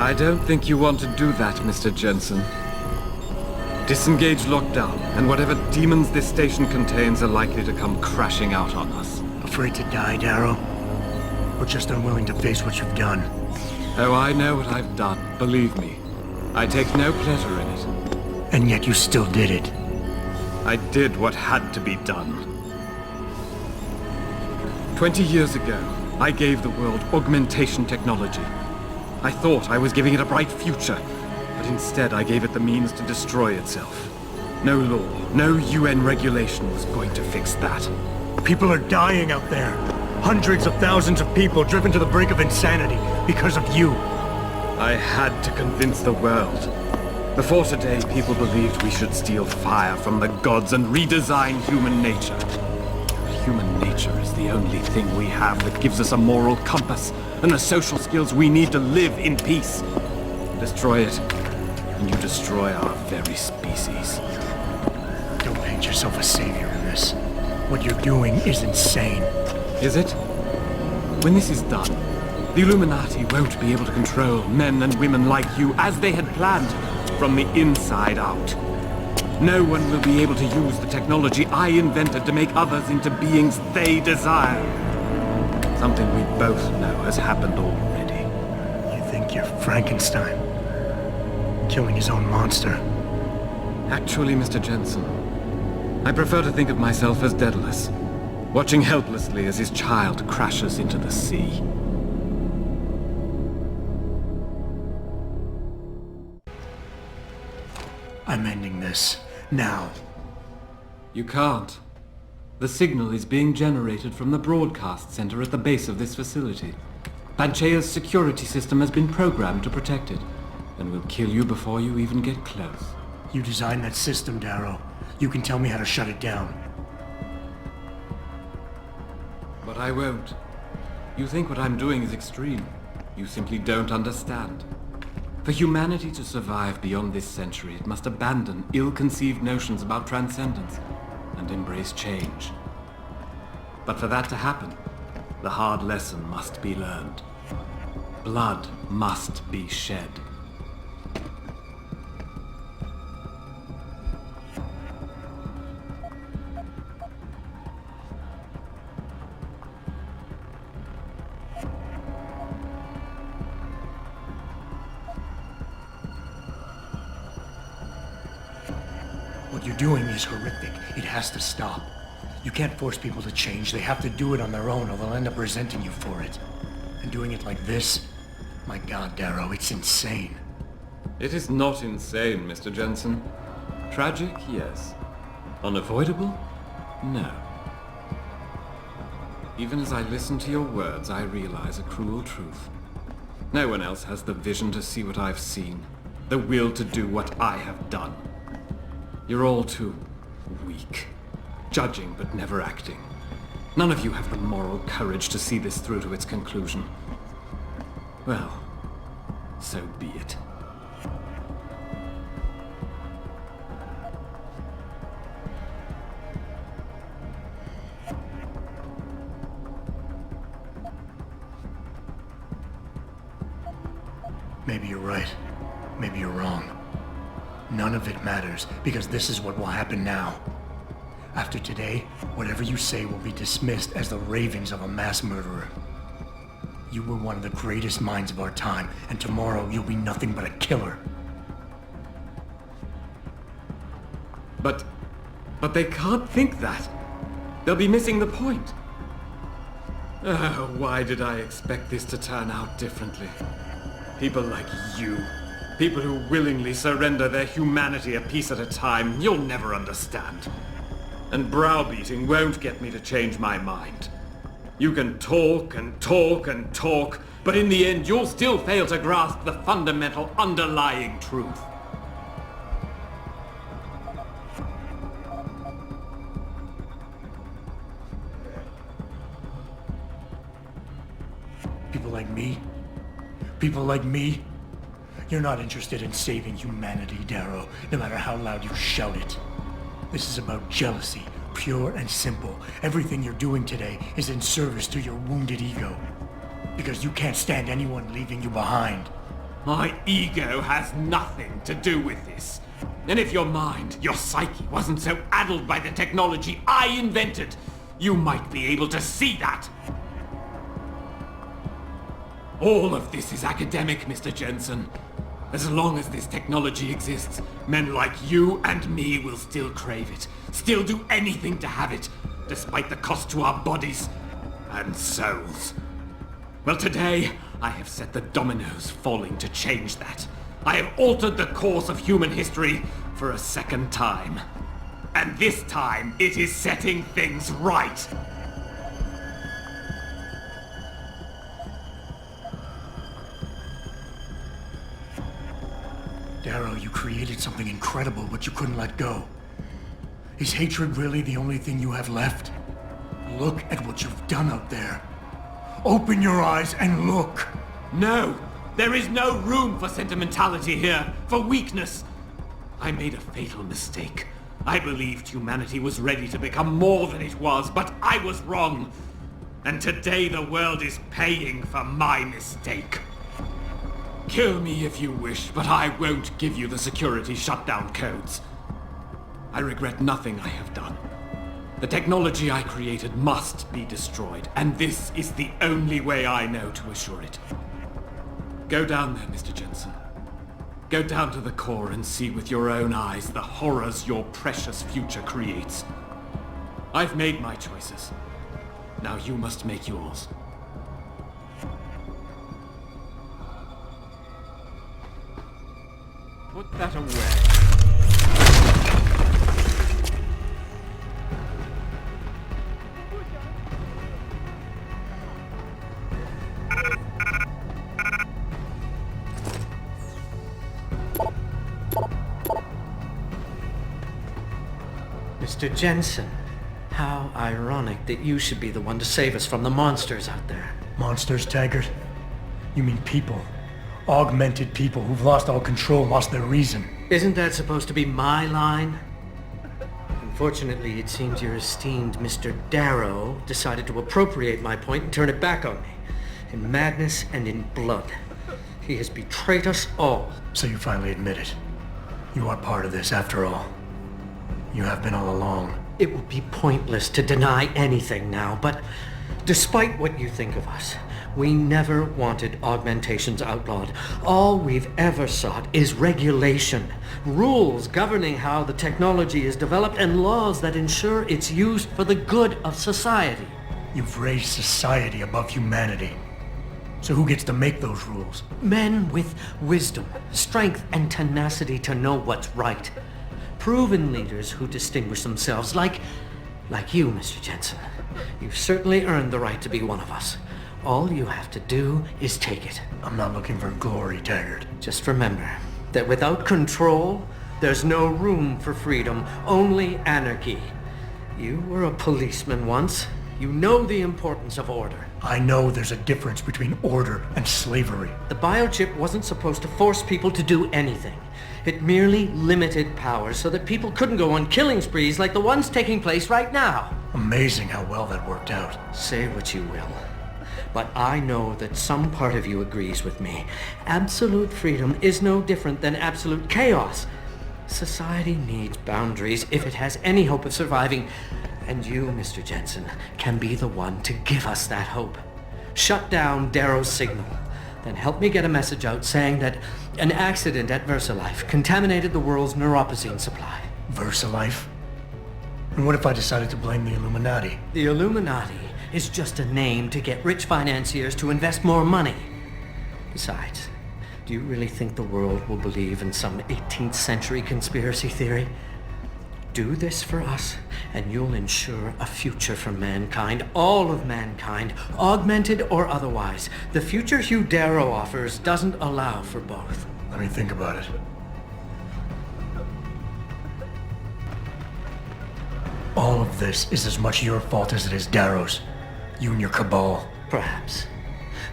I don't think you want to do that, Mr. Jensen. Disengage lockdown, and whatever demons this station contains are likely to come crashing out on us. Afraid to die, Darrow? Or just unwilling to face what you've done? Oh, I know what I've done, believe me. I take no pleasure in it. And yet you still did it. I did what had to be done. 20 years ago, I gave the world augmentation technology. I thought I was giving it a bright future, but instead I gave it the means to destroy itself. No law, no UN regulation was going to fix that. People are dying out there. Hundreds of thousands of people driven to the brink of insanity because of you. I had to convince the world. Before today, people believed we should steal fire from the gods and redesign human nature. Human nature is the only thing we have that gives us a moral compass and the social skills we need to live in peace. Destroy it, and you destroy our very species. Don't paint yourself a savior in this. What you're doing is insane. Is it? When this is done, the Illuminati won't be able to control men and women like you as they had planned, from the inside out. No one will be able to use the technology I invented to make others into beings they desire. Something we both know has happened already. You think you're Frankenstein? Killing his own monster? Actually, Mr. Jensen, I prefer to think of myself as Daedalus, watching helplessly as his child crashes into the sea. I'm ending this. Now. You can't. The signal is being generated from the broadcast center at the base of this facility. Panchea's security system has been programmed to protect it, and will kill you before you even get close. You designed that system, Darrow. You can tell me how to shut it down. But I won't. You think what I'm doing is extreme. You simply don't understand. For humanity to survive beyond this century, it must abandon ill-conceived notions about transcendence and embrace change. But for that to happen, the hard lesson must be learned. Blood must be shed. What you're doing is horrific. It has to stop. You can't force people to change. They have to do it on their own, or they'll end up resenting you for it. And doing it like this? My God, Darrow, it's insane. It is not insane, Mr. Jensen. Tragic, yes. Unavoidable? No. Even as I listen to your words, I realize a cruel truth. No one else has the vision to see what I've seen, the will to do what I have done. You're all too weak, judging but never acting. None of you have the moral courage to see this through to its conclusion. Well, so be it. Maybe you're right. Maybe you're wrong. None of it matters, because this is what will happen now. After today, whatever you say will be dismissed as the ravings of a mass murderer. You were one of the greatest minds of our time, and tomorrow you'll be nothing but a killer. But they can't think that. They'll be missing the point. Oh, why did I expect this to turn out differently? People like you. People who willingly surrender their humanity a piece at a time, you'll never understand. And browbeating won't get me to change my mind. You can talk and talk and talk, but in the end you'll still fail to grasp the fundamental underlying truth. People like me? People like me? You're not interested in saving humanity, Darrow, no matter how loud you shout it. This is about jealousy, pure and simple. Everything you're doing today is in service to your wounded ego. Because you can't stand anyone leaving you behind. My ego has nothing to do with this. And if your mind, your psyche, wasn't so addled by the technology I invented, you might be able to see that. All of this is academic, Mr. Jensen. As long as this technology exists, men like you and me will still crave it, still do anything to have it, despite the cost to our bodies and souls. Well, today, I have set the dominoes falling to change that. I have altered the course of human history for a second time. And this time, it is setting things right. Darrow, you created something incredible, but you couldn't let go. Is hatred really the only thing you have left? Look at what you've done out there. Open your eyes and look. No! There is no room for sentimentality here, for weakness. I made a fatal mistake. I believed humanity was ready to become more than it was, but I was wrong. And today the world is paying for my mistake. Kill me if you wish, but I won't give you the security shutdown codes. I regret nothing I have done. The technology I created must be destroyed, and this is the only way I know to assure it. Go down there, Mr. Jensen. Go down to the core and see with your own eyes the horrors your precious future creates. I've made my choices. Now you must make yours. Put that away. Mr. Jensen, how ironic that you should be the one to save us from the monsters out there. Monsters, Taggart? You mean people. Augmented people who've lost all control, lost their reason. Isn't that supposed to be my line? Unfortunately, it seems your esteemed Mr. Darrow decided to appropriate my point and turn it back on me. In madness and in blood. He has betrayed us all. So you finally admit it. You are part of this, after all. You have been all along. It would be pointless to deny anything now, but despite what you think of us, we never wanted augmentations outlawed. All we've ever sought is regulation, rules governing how the technology is developed, and laws that ensure its use for the good of society. You've raised society above humanity. So who gets to make those rules? Men with wisdom, strength, and tenacity to know what's right. Proven leaders who distinguish themselves like you, Mr. Jensen. You've certainly earned the right to be one of us. All you have to do is take it. I'm not looking for glory, Taggart. Just remember that without control, there's no room for freedom, only anarchy. You were a policeman once. You know the importance of order. I know there's a difference between order and slavery. The biochip wasn't supposed to force people to do anything. It merely limited power so that people couldn't go on killing sprees like the ones taking place right now. Amazing how well that worked out. Say what you will, but I know that some part of you agrees with me. Absolute freedom is no different than absolute chaos. Society needs boundaries if it has any hope of surviving, and you, Mr. Jensen, can be the one to give us that hope. Shut down Darrow's signal. Then help me get a message out saying that an accident at VersaLife contaminated the world's neuropozyne supply. VersaLife? And what if I decided to blame the Illuminati? The Illuminati is just a name to get rich financiers to invest more money. Besides, do you really think the world will believe in some 18th century conspiracy theory? Do this for us, and you'll ensure a future for mankind, all of mankind, augmented or otherwise. The future Hugh Darrow offers doesn't allow for both. Let me think about it. All of this is as much your fault as it is Darrow's. You and your cabal. Perhaps.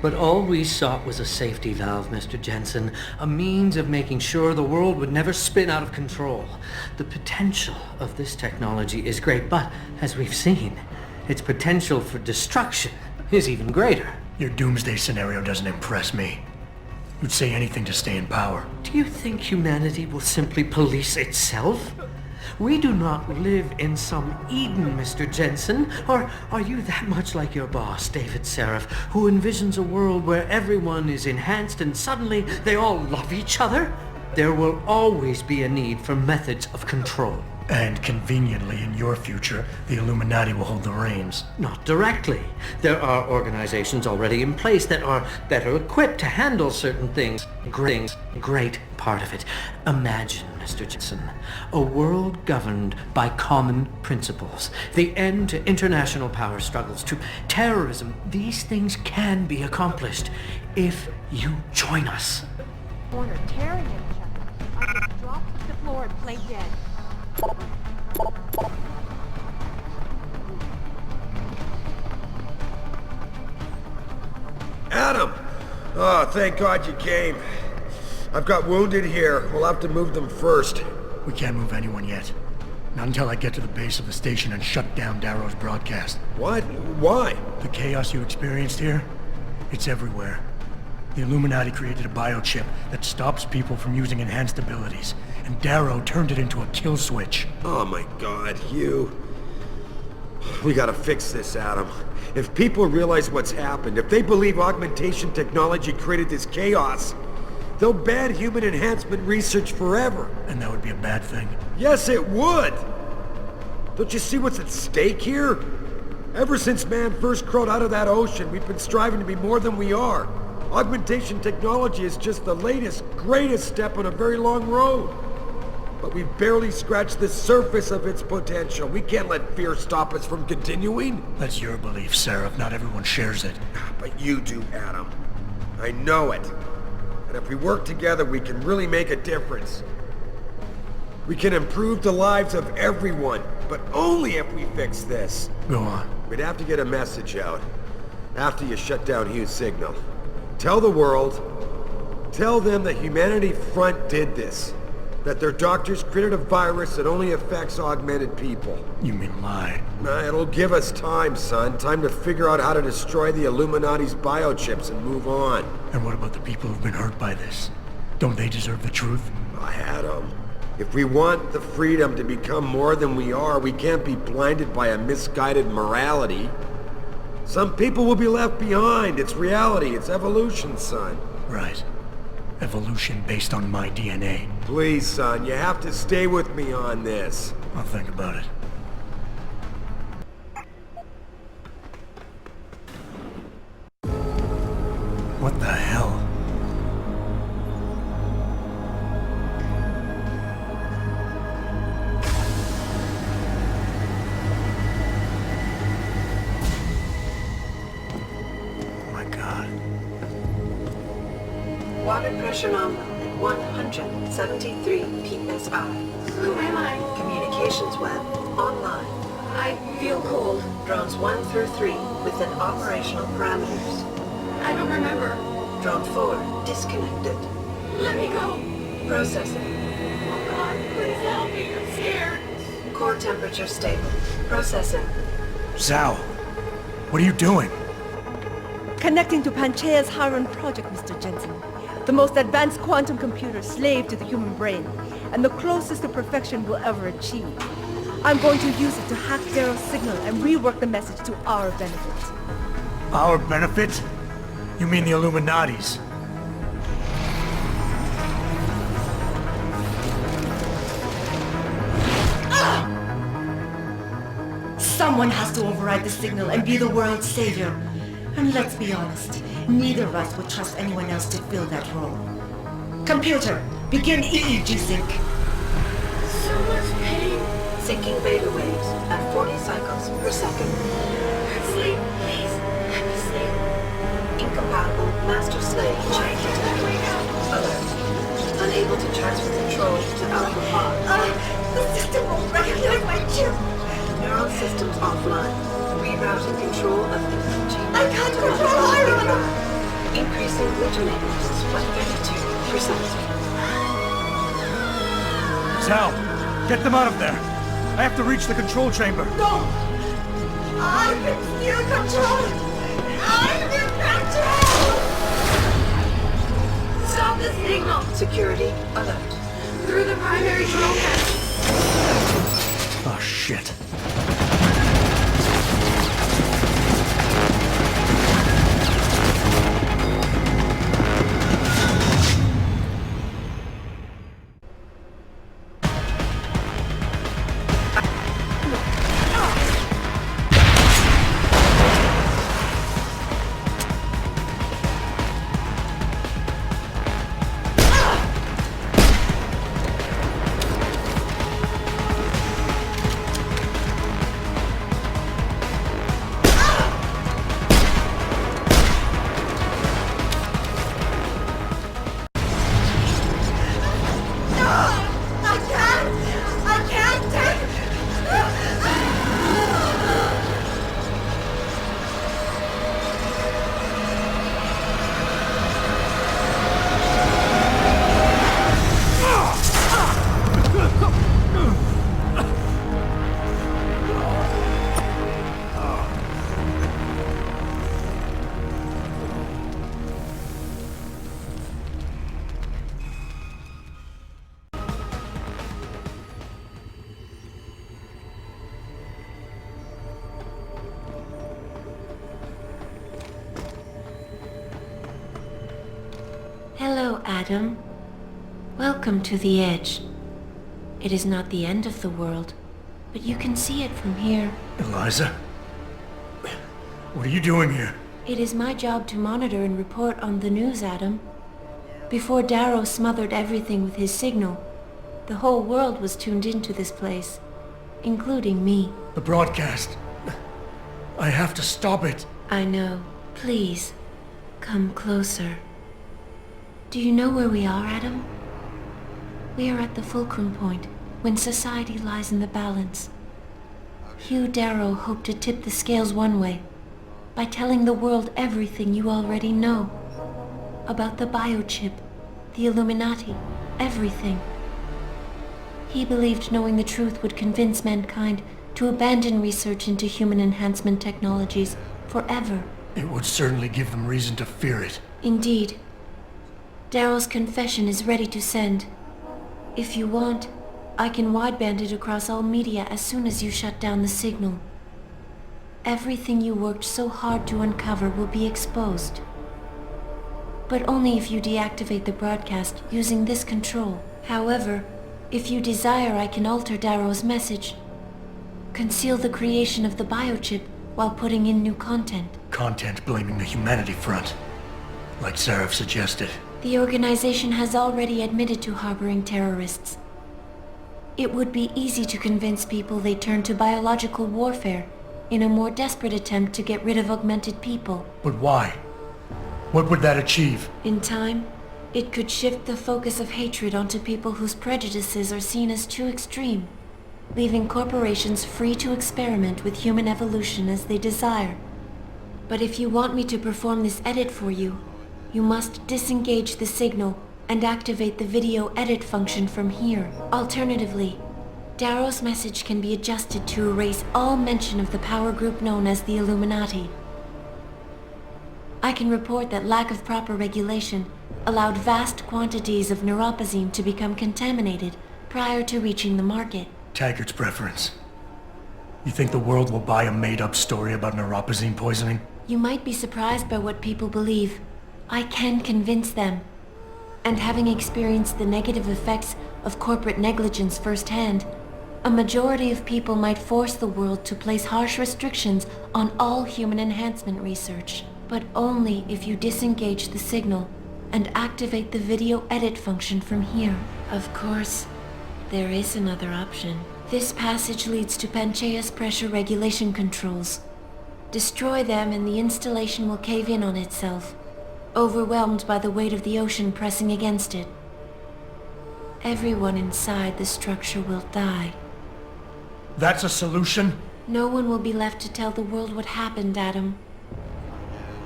But all we sought was a safety valve, Mr. Jensen, a means of making sure the world would never spin out of control. The potential of this technology is great, but as we've seen, its potential for destruction is even greater. Your doomsday scenario doesn't impress me. You'd say anything to stay in power. Do you think humanity will simply police itself? We do not live in some Eden, Mr. Jensen. Or are you that much like your boss, David Seraph, who envisions a world where everyone is enhanced and suddenly they all love each other? There will always be a need for methods of control. And conveniently, in your future, the Illuminati will hold the reins. Not directly. There are organizations already in place that are better equipped to handle certain things. Great part of it. Imagine, Mr. Jensen, a world governed by common principles. The end to international power struggles, to terrorism. These things can be accomplished if you join us. Corner tearing at each other. I just dropped to the floor and play dead. Adam! Oh, thank God you came. I've got wounded here. We'll have to move them first. We can't move anyone yet. Not until I get to the base of the station and shut down Darrow's broadcast. What? Why? The chaos you experienced here, it's everywhere. The Illuminati created a biochip that stops people from using enhanced abilities, and Darrow turned it into a kill switch. Oh my God, you... We gotta fix this, Adam. If people realize what's happened, if they believe augmentation technology created this chaos, they'll ban human enhancement research forever. And that would be a bad thing. Yes, it would! Don't you see what's at stake here? Ever since man first crawled out of that ocean, we've been striving to be more than we are. Augmentation technology is just the latest, greatest step on a very long road. But we've barely scratched the surface of its potential. We can't let fear stop us from continuing. That's your belief, Seraph. Not everyone shares it. But you do, Adam. I know it. And if we work together, we can really make a difference. We can improve the lives of everyone, but only if we fix this. Go on. We'd have to get a message out after you shut down Hugh's signal. Tell the world, tell them that Humanity Front did this. That their doctors created a virus that only affects augmented people. You mean lie? It'll give us time, son. Time to figure out how to destroy the Illuminati's biochips and move on. And what about the people who've been hurt by this? Don't they deserve the truth? Adam, if we want the freedom to become more than we are, we can't be blinded by a misguided morality. Some people will be left behind. It's reality. It's evolution, son. Right. Evolution based on my DNA. Please, son, you have to stay with me on this. I'll think about it. What the hell? Water pressure nominal at 173 psi. Who am I? Communications web online. I feel cold. Drones 1 through 3 within operational parameters. I don't remember. Drone 4 disconnected. Let me go. Processing. Oh God, please help me. I'm scared. Core temperature stable. Processing. Zhao, what are you doing? Connecting to Panchaea's Haron project, Mr. Jensen. The most advanced quantum computer slave to the human brain, and the closest to perfection we'll ever achieve. I'm going to use it to hack Darrow's signal and rework the message to our benefit. Our benefit? You mean the Illuminati's? Someone has to override the signal and be the world's savior. And let's be honest, neither of us would trust anyone else to fill that role. Computer, begin EEG sync. So much pain. Syncing beta waves at 40 cycles per second. Sleep, please. Let me sleep. Incompatible master-slave chain detected. Alert. Unable to transfer control to Alpha Pod. The system won't recognize my chip. Neural systems offline. Rerouting control of energy. I can't control Iron! Increasing glitchinators by 32%. Zhao, get them out of there. I have to reach the control chamber. No! I can still control it! I'm in control! Stop the signal! Security alert. Through the primary control panel. Oh, shit. Hello, Adam. Welcome to the Edge. It is not the end of the world, but you can see it from here. Eliza? What are you doing here? It is my job to monitor and report on the news, Adam. Before Darrow smothered everything with his signal, the whole world was tuned into this place, including me. The broadcast. I have to stop it. I know. Please, come closer. Do you know where we are, Adam? We are at the fulcrum point, when society lies in the balance. Hugh Darrow hoped to tip the scales one way, by telling the world everything you already know. About the biochip, the Illuminati, everything. He believed knowing the truth would convince mankind to abandon research into human enhancement technologies forever. It would certainly give them reason to fear it. Indeed. Darrow's confession is ready to send. If you want, I can wideband it across all media as soon as you shut down the signal. Everything you worked so hard to uncover will be exposed. But only if you deactivate the broadcast using this control. However, if you desire, I can alter Darrow's message. Conceal the creation of the biochip while putting in new content. Content blaming the humanity front, like Seraph suggested. The organization has already admitted to harboring terrorists. It would be easy to convince people they turn to biological warfare in a more desperate attempt to get rid of augmented people. But why? What would that achieve? In time, it could shift the focus of hatred onto people whose prejudices are seen as too extreme, leaving corporations free to experiment with human evolution as they desire. But if you want me to perform this edit for you, you must disengage the signal and activate the video edit function from here. Alternatively, Darrow's message can be adjusted to erase all mention of the power group known as the Illuminati. I can report that lack of proper regulation allowed vast quantities of neuropozyne to become contaminated prior to reaching the market. Taggart's preference. You think the world will buy a made-up story about neuropozyne poisoning? You might be surprised by what people believe. I can convince them. And having experienced the negative effects of corporate negligence firsthand, a majority of people might force the world to place harsh restrictions on all human enhancement research. But only if you disengage the signal and activate the video edit function from here. Of course, there is another option. This passage leads to Panchaea's pressure regulation controls. Destroy them and the installation will cave in on itself, overwhelmed by the weight of the ocean pressing against it. Everyone inside the structure will die. That's a solution? No one will be left to tell the world what happened, Adam.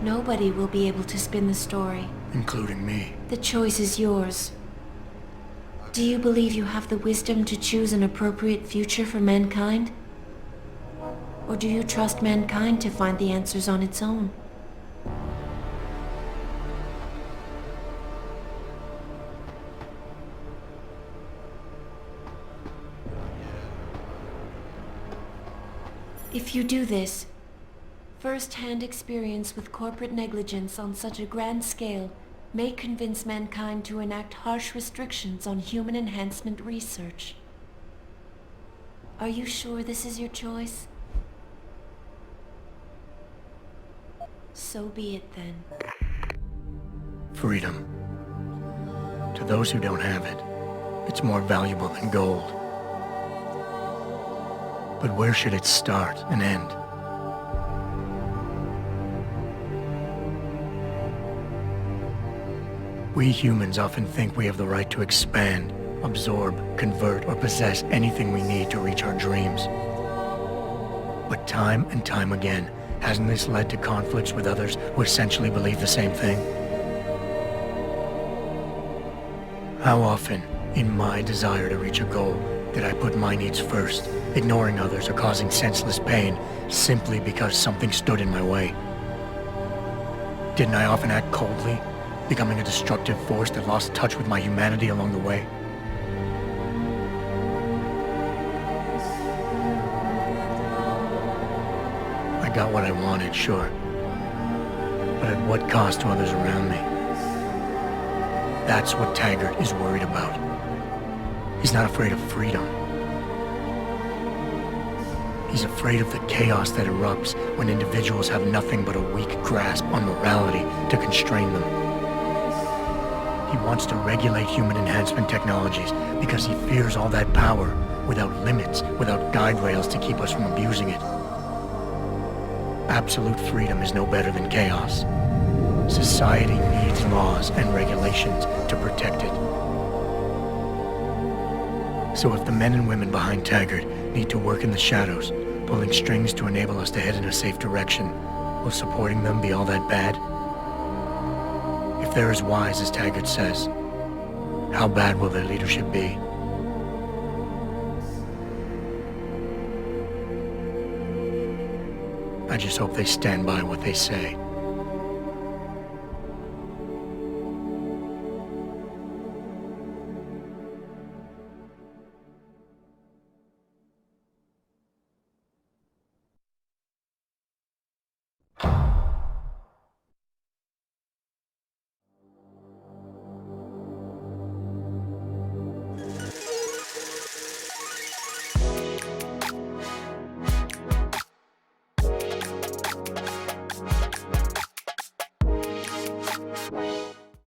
Nobody will be able to spin the story. Including me. The choice is yours. Do you believe you have the wisdom to choose an appropriate future for mankind? Or do you trust mankind to find the answers on its own? If you do this, first-hand experience with corporate negligence on such a grand scale may convince mankind to enact harsh restrictions on human enhancement research. Are you sure this is your choice? So be it then. Freedom. To those who don't have it, it's more valuable than gold. But where should it start and end? We humans often think we have the right to expand, absorb, convert, or possess anything we need to reach our dreams. But time and time again, hasn't this led to conflicts with others who essentially believe the same thing? How often, in my desire to reach a goal, did I put my needs first, ignoring others or causing senseless pain simply because something stood in my way? Didn't I often act coldly, becoming a destructive force that lost touch with my humanity along the way? I got what I wanted, sure, but at what cost to others around me? That's what Taggart is worried about. He's not afraid of freedom. He's afraid of the chaos that erupts when individuals have nothing but a weak grasp on morality to constrain them. He wants to regulate human enhancement technologies because he fears all that power without limits, without guide rails to keep us from abusing it. Absolute freedom is no better than chaos. Society needs laws and regulations to protect it. So if the men and women behind Taggart need to work in the shadows, pulling strings to enable us to head in a safe direction, will supporting them be all that bad? If they're as wise as Taggart says, how bad will their leadership be? I just hope they stand by what they say.